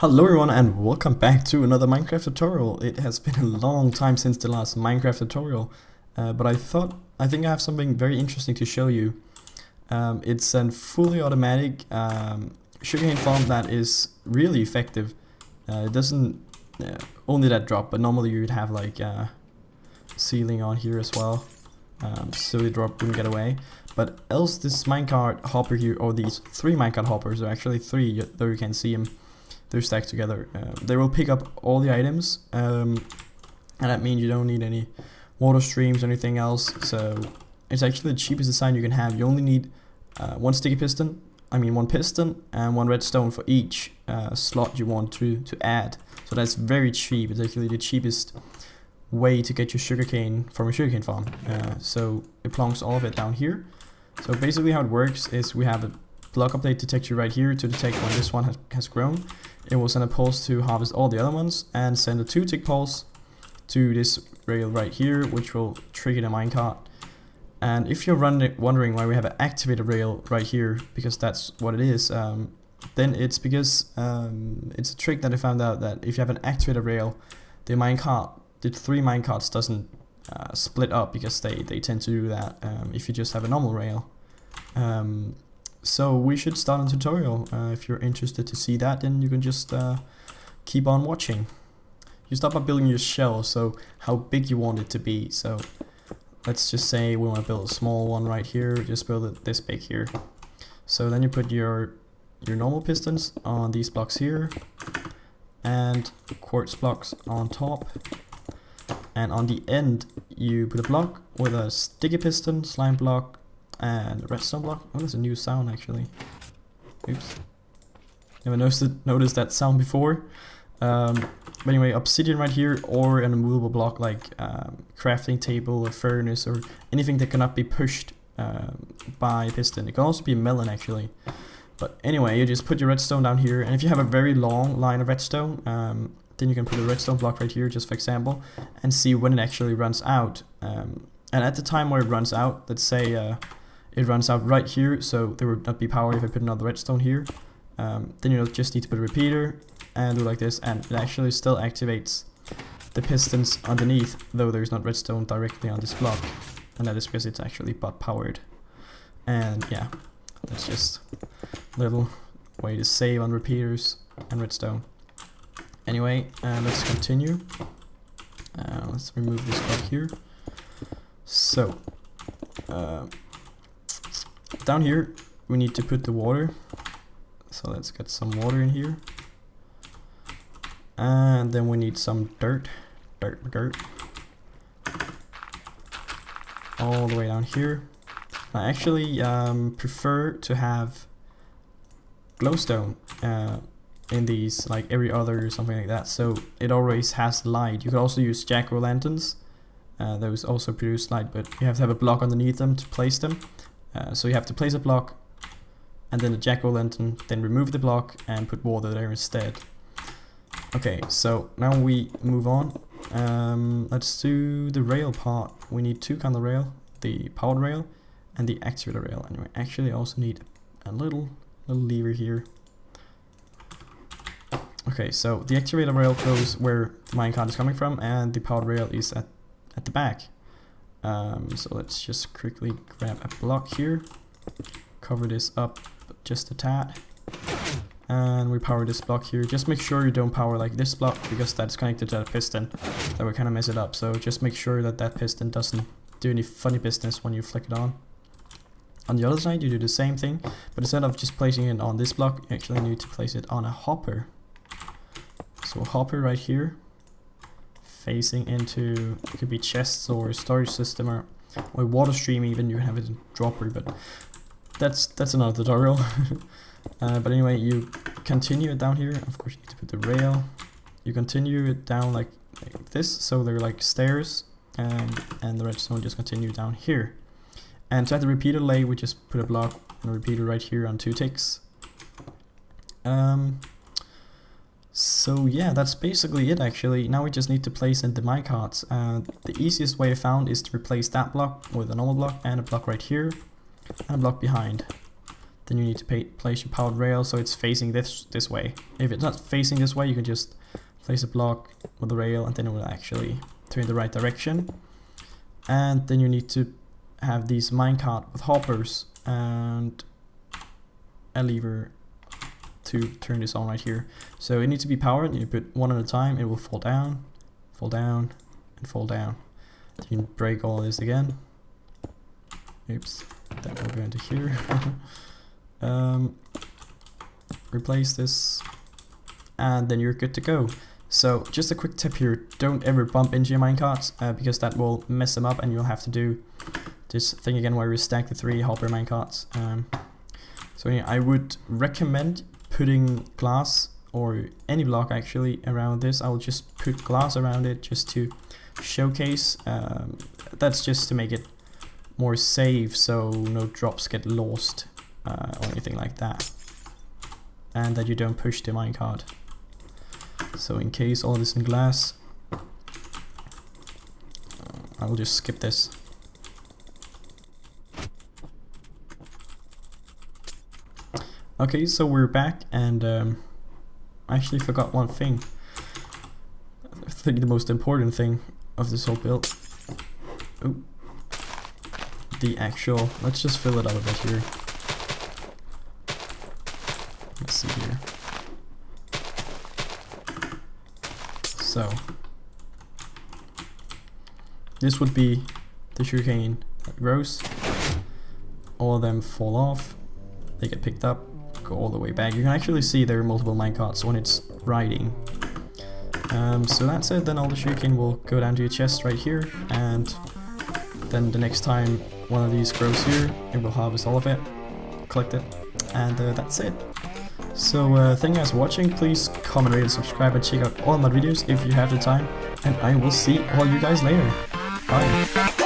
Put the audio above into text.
Hello everyone and welcome back to another Minecraft tutorial. It has been a long time since the last Minecraft tutorial, but I think I have something very interesting to show you. It's a fully automatic sugarcane farm that is really effective. It doesn't only that drop, but normally you'd have like ceiling on here as well, so the drop wouldn't get away. But else this minecart hopper here, or these three minecart hoppers, are actually three, though you can see them. They're stacked together. They will pick up all the items, and that means you don't need any water streams or anything else. So it's actually the cheapest design you can have. You only need one piston and one redstone for each slot you want to add. So that's very cheap. It's actually the cheapest way to get your sugarcane from a sugarcane farm. So it plonks all of it down here. So basically how it works is we have a block update detector right here to detect when this one has grown. It will send a pulse to harvest all the other ones and send a 2-tick pulse to this rail right here, which will trigger the minecart. And if you're wondering why we have an activated rail right here, because that's what it is, then it's because it's a trick that I found out that if you have an activated rail, the three minecarts doesn't split up, because they tend to do that if you just have a normal rail. So we should start a tutorial. If you're interested to see that, then you can just keep on watching. You start by building your shell, so how big you want it to be. So let's just say we want to build a small one right here, just build it this big here. So then you put your normal pistons on these blocks here, and quartz blocks on top. And on the end you put a block with a sticky piston, slime block, and a redstone block. Oh, that's a new sound actually. Oops. Never noticed that sound before. But anyway, obsidian right here, or an immovable block like crafting table or furnace or anything that cannot be pushed by piston. It can also be a melon actually. But anyway, you just put your redstone down here, and if you have a very long line of redstone, then you can put a redstone block right here, just for example, and see when it actually runs out. And at the time where it runs out, let's say it runs out right here, so there would not be power if I put another redstone here. Then you just need to put a repeater and do like this, and it actually still activates the pistons underneath, though there's not redstone directly on this block, and that is because it's actually bot powered. And yeah, that's just a little way to save on repeaters and redstone. Anyway, let's continue. Let's remove this block here. So down here we need to put the water, so let's get some water in here, and then we need some dirt all the way down here. I actually prefer to have glowstone in these, like every other or something like that, so it always has light. You could also use jack-o'-lanterns. Those also produce light, but you have to have a block underneath them to place them. So you have to place a block and then a jack-o'-lantern, then remove the block and put water there instead. Okay, so now we move on. Let's do the rail part. We need two kind of rail, the powered rail and the activator rail. And we actually also need a little lever here. Okay, so the activator rail goes where the minecart is coming from, and the powered rail is at the back. So let's just quickly grab a block here, cover this up just a tad, and we power this block here. Just make sure you don't power like this block, because that's connected to that piston. That will kind of mess it up, so just make sure that piston doesn't do any funny business when you flick it on. On the other side you do the same thing, but instead of just placing it on this block, you actually need to place it on a hopper. So a hopper right here, facing into, it could be chests or a storage system or water stream even. You can have it in dropper, but that's another tutorial. But anyway, you continue it down here. Of course you need to put the rail. You continue it down like this, so they're like stairs, and the redstone just continue down here. And to add the repeater lay, we just put a block and a repeater right here on 2 ticks. So yeah, that's basically it actually. Now we just need to place in the minecarts. The easiest way I found is to replace that block with a normal block and a block right here and a block behind. Then you need to place your powered rail so it's facing this way. If it's not facing this way, you can just place a block with the rail and then it will actually turn in the right direction. And then you need to have these minecart with hoppers and a lever to turn this on right here. So it needs to be powered. You put one at a time, it will fall down, and fall down. You can break all this again. Oops, that will go into here. Replace this, and then you're good to go. So just a quick tip here, don't ever bump into your minecarts because that will mess them up and you'll have to do this thing again where you stack the 3 hopper minecarts. So yeah, I would recommend putting glass or any block actually around this. I will just put glass around it just to showcase. That's just to make it more safe so no drops get lost or anything like that, and that you don't push the minecart. So in case all this in glass, I will just skip this. Okay, so we're back, and I actually forgot one thing. I think the most important thing of this whole build. Ooh. The actual, let's just fill it up a bit here. Let's see here. So this would be the sugarcane that grows. All of them fall off, they get picked up, go all the way back. You can actually see there are multiple minecarts when it's riding. So that's it. Then all the sugarcane will go down to your chest right here, and then the next time one of these grows here, it will harvest all of it, collect it, and that's it. So thank you guys for watching. Please comment, rate, and subscribe, and check out all my videos if you have the time, and I will see all you guys later. Bye.